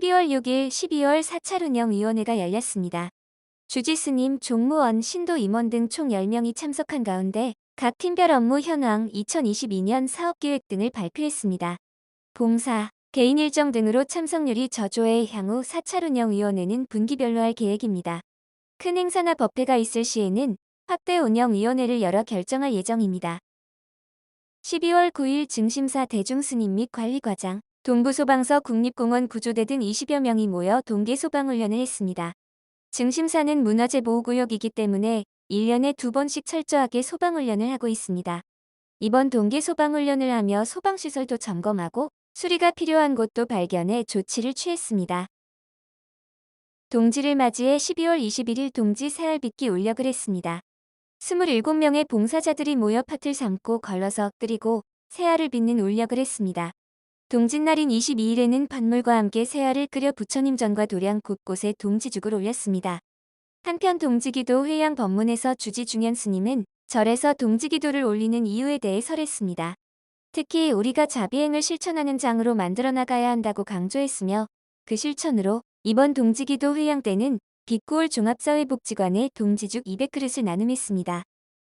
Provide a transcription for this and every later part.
12월 6일 12월 사찰 운영위원회가 열렸습니다. 주지스님, 종무원, 신도 임원 등 총 10명이 참석한 가운데 각 팀별 업무 현황, 2022년 사업계획 등을 발표했습니다. 봉사, 개인 일정 등으로 참석률이 저조해 향후 사찰운영위원회는 분기별로 할 계획입니다. 큰 행사나 법회가 있을 시에는 확대 운영위원회를 열어 결정할 예정입니다. 12월 9일 증심사 대중스님 및 관리과장, 동부소방서 국립공원 구조대 등 20여 명이 모여 동계소방훈련을 했습니다. 증심사는 문화재 보호구역이기 때문에 1년에 2번씩 철저하게 소방훈련을 하고 있습니다. 이번 동계소방훈련을 하며 소방시설도 점검하고 수리가 필요한 곳도 발견해 조치를 취했습니다. 동지를 맞이해 12월 21일 동지 새알빚기 울력을 했습니다. 27명의 봉사자들이 모여 팥을 삶고 걸러서 엎드리고 새알을 빚는 울력을 했습니다. 동짓날인 22일에는 팥물과 함께 새알을 끓여 부처님 전과 도량 곳곳에 동지죽을 올렸습니다. 한편 동지기도 회양 법문에서 주지중현 스님은 절에서 동지기도를 올리는 이유에 대해 설했습니다. 특히 우리가 자비행을 실천하는 장으로 만들어 나가야 한다고 강조했으며 그 실천으로 이번 동지기도 회양 때는 빛구올 종합사회복지관에 동지죽 200그릇을 나눔했습니다.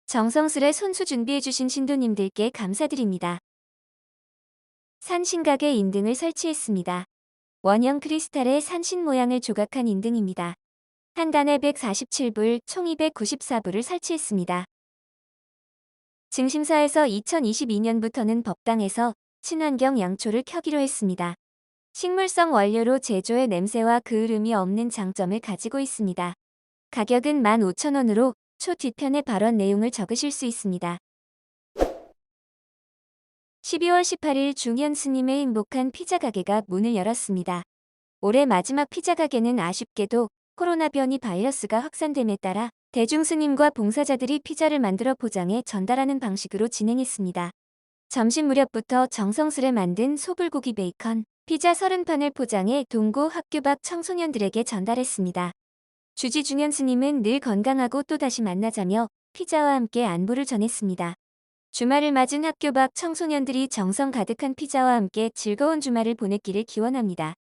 정성스레 손수 준비해주신 신도님들께 감사드립니다. 산신각에 인등을 설치했습니다. 원형 크리스탈의 산신 모양을 조각한 인등입니다. 한 단에 147불, 총 294불을 설치했습니다. 증심사에서 2022년부터는 법당에서 친환경 양초를 켜기로 했습니다. 식물성 원료로 제조해 냄새와 그을음이 없는 장점을 가지고 있습니다. 가격은 15,000원으로 초 뒤편에 발언 내용을 적으실 수 있습니다. 12월 18일 중현 스님의 행복한 피자 가게가 문을 열었습니다. 올해 마지막 피자 가게는 아쉽게도 코로나 변이 바이러스가 확산됨에 따라 대중 스님과 봉사자들이 피자를 만들어 포장해 전달하는 방식으로 진행했습니다. 점심 무렵부터 정성스레 만든 소불고기 베이컨, 피자 30판을 포장해 동구 학교 밖 청소년들에게 전달했습니다. 주지중현 스님은 늘 건강하고 또다시 만나자며 피자와 함께 안부를 전했습니다. 주말을 맞은 학교 밖 청소년들이 정성 가득한 피자와 함께 즐거운 주말을 보냈기를 기원합니다.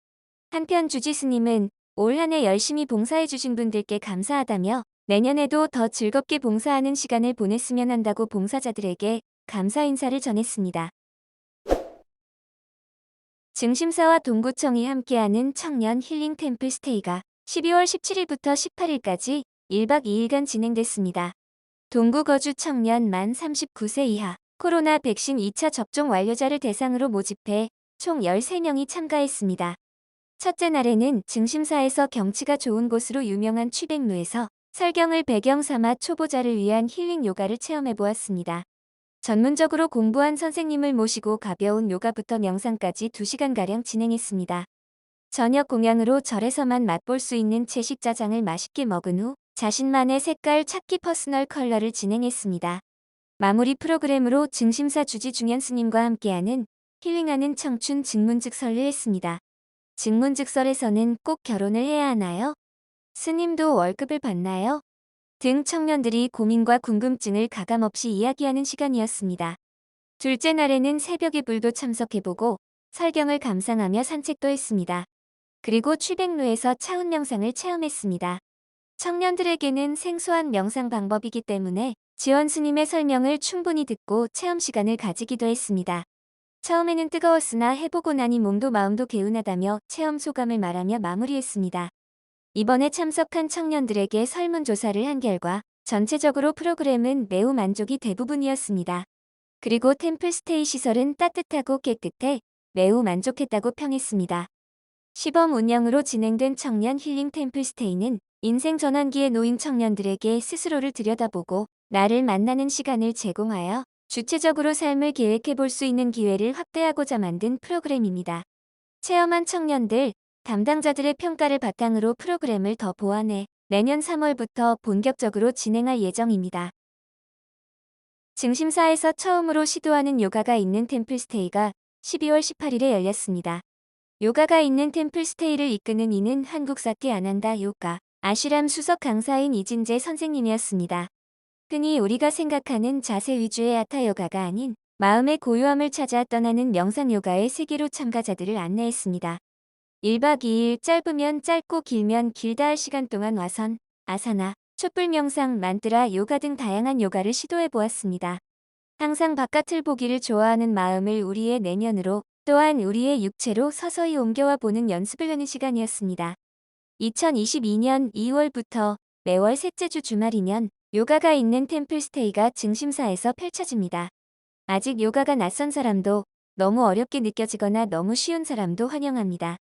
한편 주지 스님은 올 한 해 열심히 봉사해주신 분들께 감사하다며 내년에도 더 즐겁게 봉사하는 시간을 보냈으면 한다고 봉사자들에게 감사 인사를 전했습니다. 증심사와 동구청이 함께하는 청년 힐링 템플 스테이가 12월 17일부터 18일까지 1박 2일간 진행됐습니다. 동구 거주 청년 만 39세 이하, 코로나 백신 2차 접종 완료자를 대상으로 모집해 총 13명이 참가했습니다. 첫째 날에는 증심사에서 경치가 좋은 곳으로 유명한 취백루에서 설경을 배경 삼아 초보자를 위한 힐링 요가를 체험해보았습니다. 전문적으로 공부한 선생님을 모시고 가벼운 요가부터 명상까지 2시간가량 진행했습니다. 저녁 공양으로 절에서만 맛볼 수 있는 채식 짜장을 맛있게 먹은 후 자신만의 색깔 찾기 퍼스널 컬러를 진행했습니다. 마무리 프로그램으로 증심사 주지중현 스님과 함께하는 힐링하는 청춘 증문즉설을 했습니다. 증문즉설에서는 꼭 결혼을 해야 하나요? 스님도 월급을 받나요? 등 청년들이 고민과 궁금증을 가감없이 이야기하는 시간이었습니다. 둘째 날에는 새벽의 불도 참석해보고 설경을 감상하며 산책도 했습니다. 그리고 취백루에서 차운 명상을 체험했습니다. 청년들에게는 생소한 명상 방법이기 때문에 지원 스님의 설명을 충분히 듣고 체험 시간을 가지기도 했습니다. 처음에는 뜨거웠으나 해보고 나니 몸도 마음도 개운하다며 체험 소감을 말하며 마무리했습니다. 이번에 참석한 청년들에게 설문조사를 한 결과 전체적으로 프로그램은 매우 만족이 대부분이었습니다. 그리고 템플스테이 시설은 따뜻하고 깨끗해 매우 만족했다고 평했습니다. 시범 운영으로 진행된 청년 힐링 템플스테이는 인생 전환기에 놓인 청년들에게 스스로를 들여다보고 나를 만나는 시간을 제공하여 주체적으로 삶을 계획해 볼 수 있는 기회를 확대하고자 만든 프로그램입니다. 체험한 청년들, 담당자들의 평가를 바탕으로 프로그램을 더 보완해 내년 3월부터 본격적으로 진행할 예정입니다. 증심사에서 처음으로 시도하는 요가가 있는 템플스테이가 12월 18일에 열렸습니다. 요가가 있는 템플스테이를 이끄는 이는 한국사케 아난다 요가 아슈람 수석 강사인 이진재 선생님이었습니다. 흔히 우리가 생각하는 자세 위주의 하타 요가가 아닌 마음의 고요함을 찾아 떠나는 명상 요가의 세계로 참가자들을 안내했습니다. 1박 2일 짧으면 짧고 길면 길다 할 시간 동안 와선, 아사나, 촛불 명상, 만트라, 요가 등 다양한 요가를 시도해 보았습니다. 항상 바깥을 보기를 좋아하는 마음을 우리의 내면으로, 또한 우리의 육체로 서서히 옮겨와 보는 연습을 하는 시간이었습니다. 2022년 2월부터 매월 셋째 주 주말이면 요가가 있는 템플스테이가 증심사에서 펼쳐집니다. 아직 요가가 낯선 사람도, 너무 어렵게 느껴지거나 너무 쉬운 사람도 환영합니다.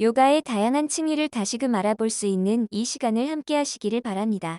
요가의 다양한 층위를 다시금 알아볼 수 있는 이 시간을 함께 하시기를 바랍니다.